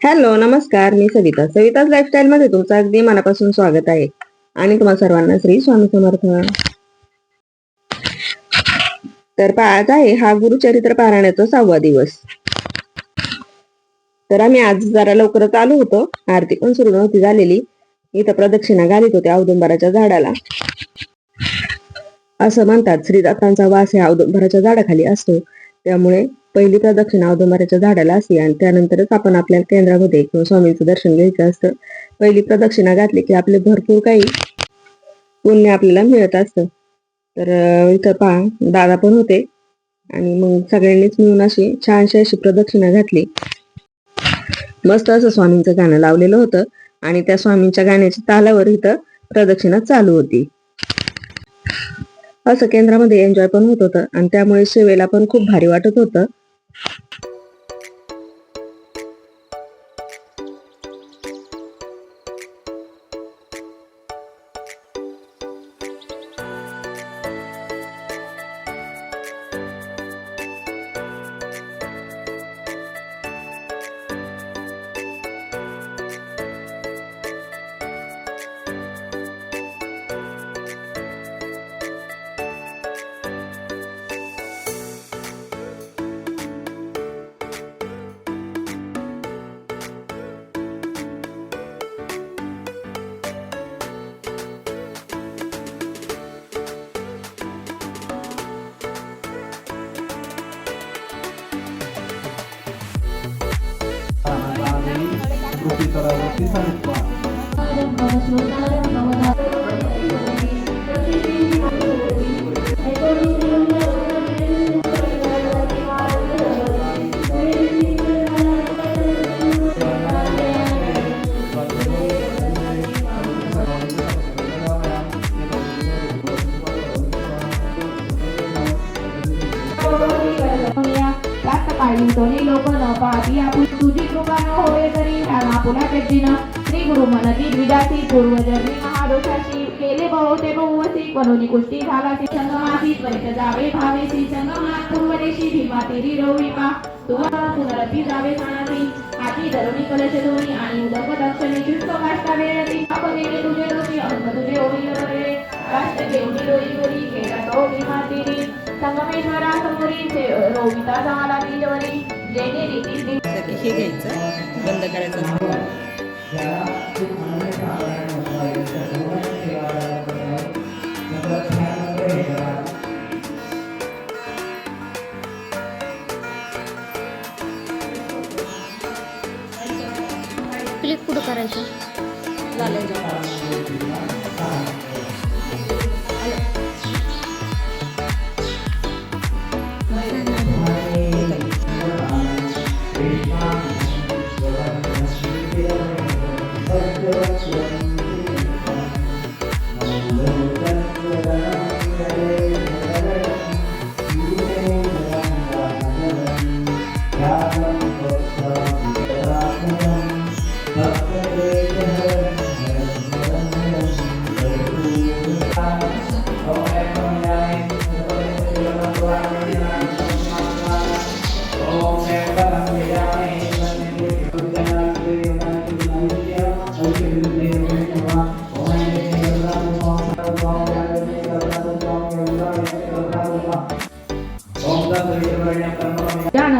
Hello, नमस्कार. मी सविताच lifestyle मध्ये तुमचं अगदी मनापासून स्वागत आहे. आणि तुम्हा सर्वांना श्री स्वामी समर्थ. तर आज आहे हा गुरुचरित्र पारायणाचा 6वा दिवस. तर आम्ही आज जरा लवकरच आलो होतो. आरती पण सुरू नव्हती झालेली. इथं प्रदक्षिणा घालीत होते औदुंबराच्या झाडाला. असं म्हणतात श्रीदत्तांचा वास हे औदुंबराच्या झाडाखाली असतो, त्यामुळे पहिली प्रदक्षिणा औदुंबराच्या झाडाला असते आणि त्यानंतरच आपण आपल्या केंद्रामध्ये किंवा स्वामींचं दर्शन घ्यायचं असतं. पहिली प्रदक्षिणा घातली की आपले भरपूर काही पुण्य आपल्याला मिळत असतं. तर इथं पहा, दादा पण होते आणि मग सगळ्यांनीच मिळून अशी छानशी अशी प्रदक्षिणा घातली. मस्त असं स्वामींचं गाणं लावलेलं होतं आणि त्या स्वामींच्या गाण्याच्या तालावर इथं प्रदक्षिणा चालू होती. असं केंद्रामध्ये एन्जॉय पण होत होतं आणि त्यामुळे सेवेला पण खूप भारी वाटत होतं. दोन्ही लोक न पाहती आपण तुझी कृपा न होय तरी ह्याला पुन्हा पेटीनं श्री गुरु मनती द्विजासी पूर्वजन्मी महादोषाशी केले बहुते बहुवसी बनवली कुस्ती झाला ती संगमासी त्वरित जावे भावेसी संगमात पूर्वदेशी भीमा तेरी रविमा तुम्हाला पुनरपी जावे जाणारी हाती धरुणी कलश दोन्ही आणि उदक दक्षिणी शुष्क काष्टा वेळती अपगेले तुझे दोषी अंग तुझे ओळी रे काष्ट घेऊन डोई गोरी केला तो भीमा तेरी संगमेश्वरा समोरी रोविता झाला बीजवरी जेने रीती हे घ्यायचं, बंद करायचं. क्लिक कुठं करायचं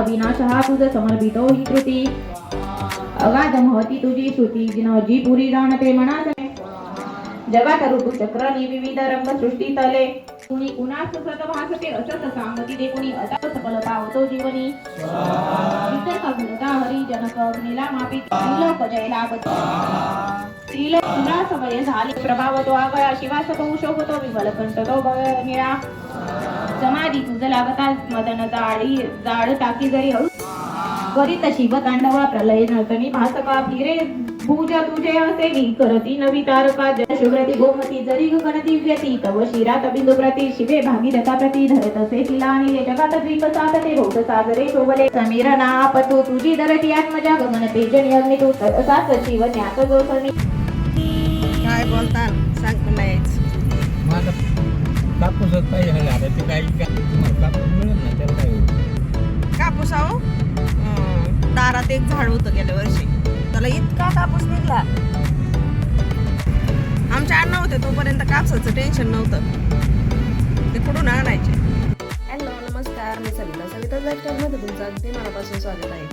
विनाशः तुझ समर्पितो ही कृती अगाध महती तुझी श्रुती जी पुरी जाणते मनातले जगात ऋतुचक्र विविध रंग सृष्टी तले कुणी कुणास सत भासते असत सांगती दे कुणी अता सकल पावतो जीवनी वितर कगुणता हरी जनक अग्निला मापी त्रिलोक जयलापती त्रिलोक तुला समय झाले प्रभाव तो आगळा शिवास तो शोभतो विमल कंठ तो निळा समाधी तुझ लागता मदन जाड टाकी जरी हळू करीत शिव तांडवा प्रलय नर्तनी भासका फिरे भुज तुझे असे मी करती नवी तारका शुभ्रती गोमती जरी गगन दिव्यती तव शिरात बिंदू प्रती शिवे भागीरथा प्रती धरत असे तिला आणि जगात द्वीपसात ते भोग सागरे शोभले समीर नापतू तुझी धरती आत्मजा गगन तेजनी अग्नी तू सात शिव ज्ञात जो समी काय बोलता सांग पण नाही. कापूसच पाहिजे ना आता ते काही कापूस मिळत ना त्याला काय कापूस दारात एक झाड होतं गेल्या वर्षी, मला इतका कापूस निघला. आमच्या अण्णा होते तोपर्यंत कापसाचं टेन्शन नव्हतं, ते कुठून आणायचे. हॅलो नमस्कार, मी सविता लाईफस्टाईलमध्ये तुमचं अगदी मनापासून स्वागत आहे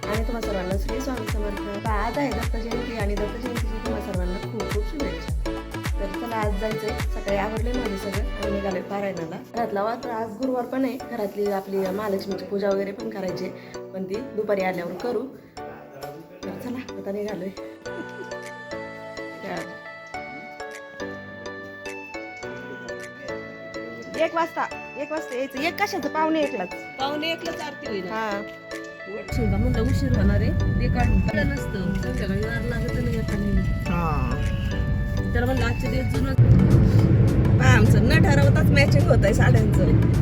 आणि तुम्हा सर्वांना श्री स्वामी समर्थ. आज आहे दत्त जयंती आणि दत्त जयंतीची तुम्हा सर्वांना खूप खूप शुभेच्छा. तर चला आज जायचंय. सकाळी आवडले माझे सगळं आणि निघाले पारायणाला. घरातला वात्र आज गुरुवार पण आहे, घरातली आपली महालक्ष्मीची पूजा वगैरे पण करायची, पण ती दुपारी आल्यावर करू. तर चला आता निघालोय. 1 वाजता यायचं. 1 कशाचं? 1:45 आरती होईल. हा म्हणलं उशीर होणार आहे, ते काढून नसतं संध्याकाळी वार लागत नाही येताना. त्याला म्हणलं आजचे दिवस जुनं आमचं न ठरवताच मॅचिंग होत आहे साड्यांचं.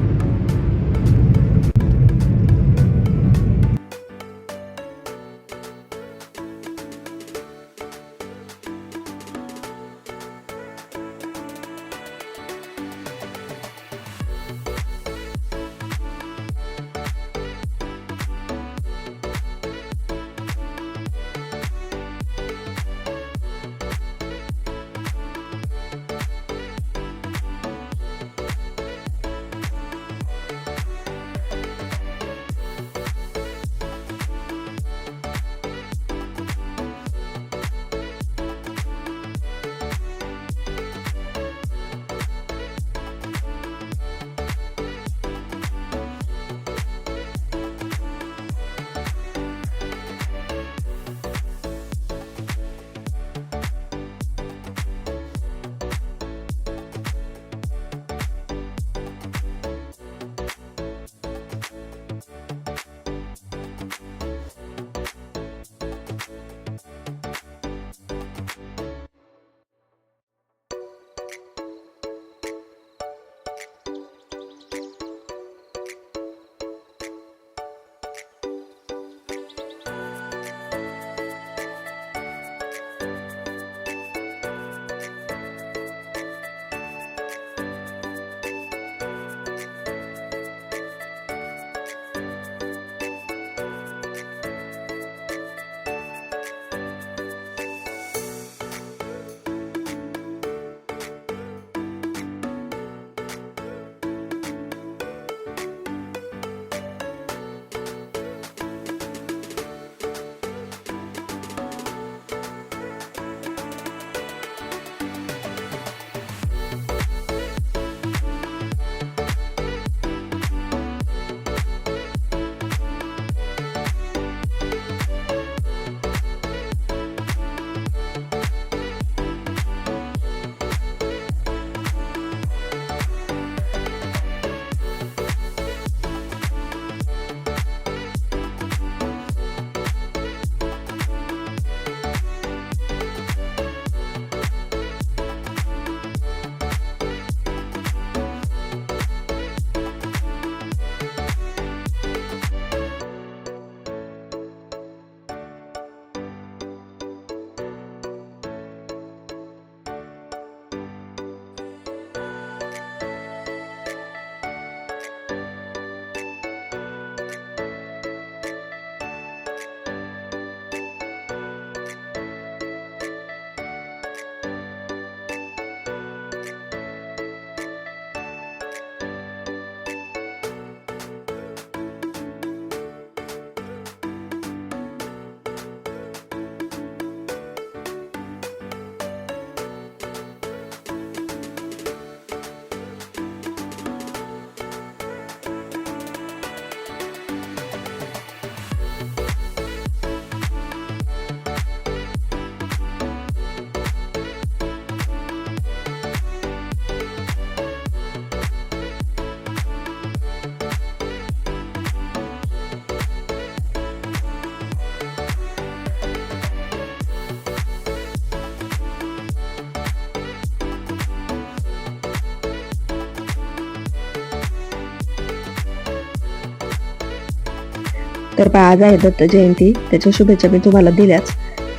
तर आज आहे दत्त जयंती, त्याच्या शुभेच्छा मी तुम्हाला दिल्याच.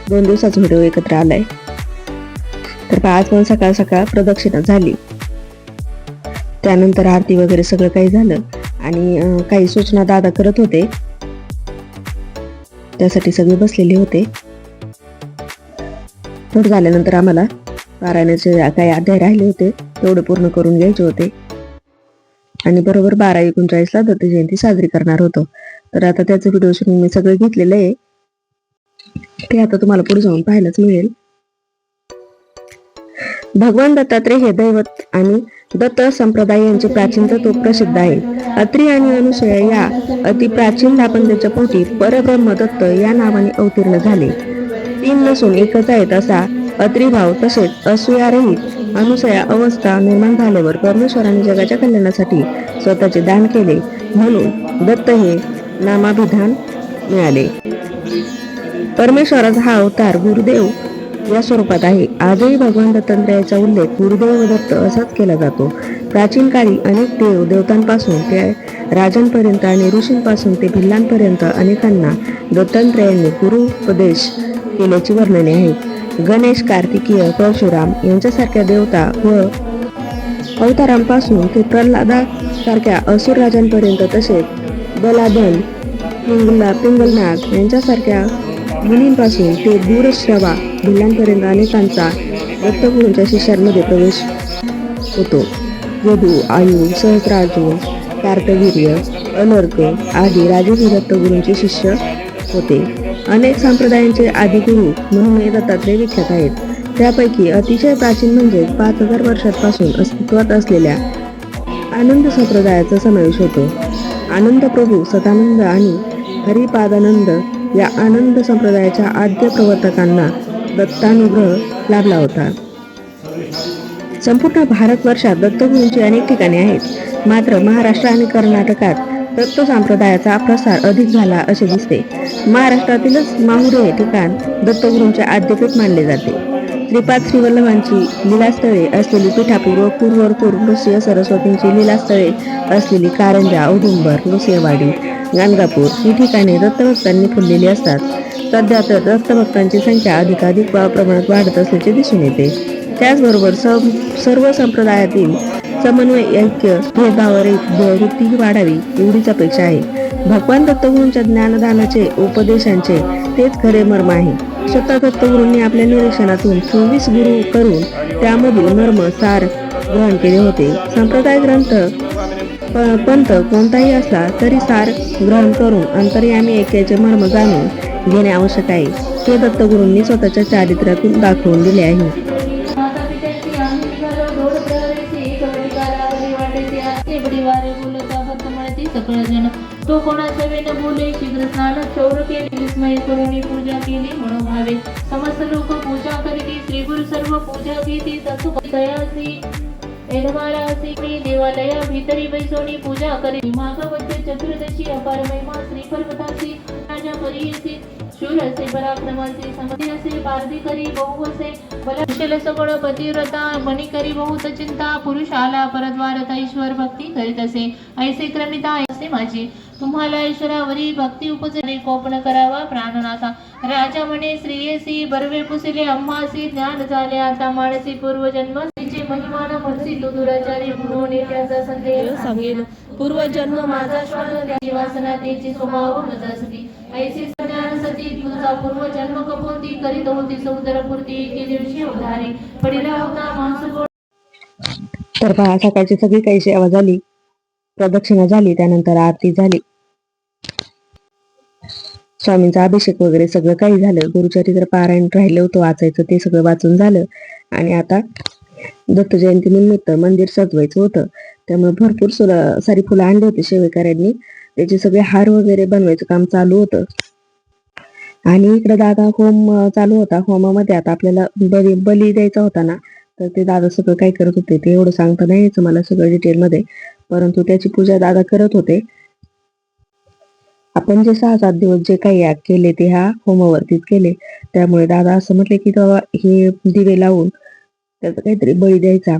2 दिवसाचा व्हिडिओ एकत्र आलाय. तर आज पण सकाळ सकाळ प्रदक्षिणा झाली, त्यानंतर आरती वगैरे सगळं काही झालं आणि काही सूचना दादा करत होते, त्यासाठी सगळे बसलेले होते. थोडं झाल्यानंतर आम्हाला पारायणाचे काही अध्याय राहिले होते तेवढे पूर्ण करून घ्यायचे होते आणि बरोबर 12:39 दत्त जयंती साजरी करणार होतो. तर आता त्याचं व्हिडिओ शूटिंग मी सगळं घेतलेलं आहे, ते आता तुम्हाला पुढे जाऊन पाहायलाच मिळेल. भगवान दत्तात्रय हे दैवत आणि दत्त संप्रदाय यांचे प्राचीन तत्व प्रसिद्ध आहे. अत्री आणि अनुसूया या अति प्राचीन दाम्पत्याच्या पोटी परब्रह्म दत्त या नावाने अवतीर्ण झाले. 3 नसून एकच आहेत असा अत्रिभाव तसेच असूयारहित अनुसूया अवस्था निर्माण झाल्यावर परमेश्वराने जगाच्या कल्याणासाठी स्वतःचे दान केले, म्हणून दत्त हे नामाभिधान मिळाले. परमेश्वराचा हा अवतार गुरुदेव या स्वरूपात आहे. आजही भगवान दत्तात्रयाचा उल्लेख गुरुदेव दत्त असाच केला जातो. प्राचीन काळी अनेक देव देवतांपासून ते राजांपर्यंत आणि ऋषींपासून ते भिल्लांपर्यंत अनेकांना दत्तात्रयांनी गुरुपदेश केल्याची वर्णने आहेत. गणेश, कार्तिकीय, परशुराम यांच्यासारख्या देवता व अवतारांपासून ते प्रल्हादासारख्या असुर राजांपर्यंत तसेच बलादन, पिंगलनाथ यांच्यासारख्या मुनींपासून ते दूरश्रवा भिल्लांपर्यंत अनेकांचा दत्तगुरूंच्या शिष्यांमध्ये प्रवेश होतो. यदू, आयु, सहस्रार्जुन, कार्तवीर्य, अनर्क आदी राजेही दत्तगुरूंचे शिष्य होते. अनेक संप्रदायांचे आदिगुरू म्हणून हे दत्तात्रय विख्यात आहेत. त्यापैकी अतिशय प्राचीन म्हणजे 5000 वर्षांपासून अस्तित्वात असलेल्या आनंद संप्रदायाचा समावेश होतो. आनंद प्रभू सदानंद आणि हरिपादानंद या आनंद संप्रदायाच्या आद्य प्रवर्तकांना दत्तानुग्रह लाभला होता. संपूर्ण भारतवर्षात दत्तगुरूंची अनेक ठिकाणे आहेत, मात्र महाराष्ट्र आणि कर्नाटकात दत्त संप्रदायाचा प्रसार अधिक झाला असे दिसते. महाराष्ट्रातीलच माहुर हे ठिकाण दत्तगुरूंचे आद्यपीठ मानले जाते. श्रीपाद श्रीवल्लभांची लीलास्थळे असलेली पीठापूर्व पूर्वरपूर नृसिंह सरस्वतींची लीलास्थळे असलेली कारंजा, औदुंबर, नृसिंहवाडी, गाणगापूर ही ठिकाणे दत्तभक्तांनी फुललेली असतात. सध्या तर दत्तभक्तांची संख्या अधिकाधिक प्रमाणात वाढत असल्याचे दिसून येते. त्याचबरोबर सर्व संप्रदायातील समन्वय, ऐक्य, भेदभावरहित वृत्ती वाढावी एवढीच अपेक्षा आहे. भगवान दत्तगुरूंच्या ज्ञानदानाचे उपदेशांचे तेच खरे मर्म आहे. स्वतः दत्तगुरूंनी आपल्या निरीक्षणातून 24 गुरु करून त्यामधील मर्म सार ग्रहण केले होते. संप्रदाय ग्रंथ पंथ कोणताही असला तरी सार ग्रहण करून अंतर्यामी ऐक्याचे मर्म जाणून घेणे आवश्यक आहे. हे दत्तगुरूंनी स्वतःच्या चारित्र्यातून दाखवून दिले आहे. तो कोणाचा वेन बोले शीघ्र स्नान चौर केले विस्मय करून पूजा केली म्हणून भावे समस्त लोक पूजा करीती श्री गुरु सर्व पूजा घेती तसु दयासी एडमारासी देवालया भीतरी बैसोनी पूजा करी माघवद्य चतुर्दशी अपार महिमा श्री पर्वतासी राजा परीसी शूर असे पराक्रमाचे समधी असे पारधी करी बहु असे बलशील सगुण पतिव्रता मणी करी बहुत चिंता पुरुषाला परद्वारता ईश्वर भक्ती करीत असे ऐसे क्रमिता असे माझी तुम्हाला ईश्वरावरी भक्ती उपजणे कोपण करावा प्राणनाथा राजा म्हणे श्रीयसी बर्वे पुसिले अम्मासी ज्ञान झाले आता मानसी पूर्वजन्म तिचे महिमान म्हणसी तू दुराचारी म्हणून त्याचा संदेह सांगेल पूर्वजन्म माझा श्वान वासना त्याची स्वभाव मजासती ऐसी ज्ञान सती तुझा पूर्वजन्म कपोती करीत होती समुद्रपूर्ती की दिवशी उधारी पडिला होता मांस. तर पहा, सकाळची सगळी काही सेवा झाली, प्रदक्षिणा झाली, त्यानंतर आरती झाली, स्वामींचा अभिषेक वगैरे सगळं काही झालं. गुरुचरित्र पारायण राहिलं होतं वाचायचं, ते सगळं वाचून झालं. आणि दत्त जयंती निमित्त मंदिर सजवायचं होतं, त्यामुळे भरपूर सारी फुलं आणली होती सेवेकऱ्यांनी. त्याचे सगळे हार वगैरे बनवायचं काम चालू होतं. आणि इकडे दादा होम चालू होता. होमामध्ये आता आपल्याला बली द्यायचा होता ना, तर ते दादा सगळं काय करत होते ते एवढं सांगता नाही यायचं मला सगळं डिटेलमध्ये, परंतु त्याची पूजा दादा करत होते. आपण जे 6-7 दिवस जे काही याग केले ते ह्या होमावरतीच केले. त्यामुळे दादा असं म्हटले की बाबा हे दिवे लावून त्याचा काहीतरी बळी द्यायचा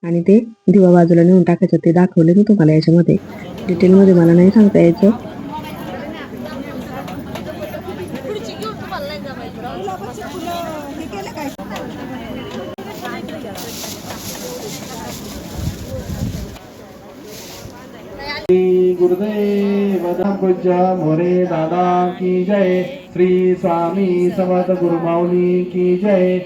आणि ते दिवा बाजूला नेऊन टाकायचं. ते दाखवले मी तुम्हाला याच्यामध्ये, डिटेलमध्ये मला नाही सांगता यायचं. श्री गुरुदेव पूज्य मोरे दादा की जय। श्री स्वामी समर्थ गुरुमाऊली की जय।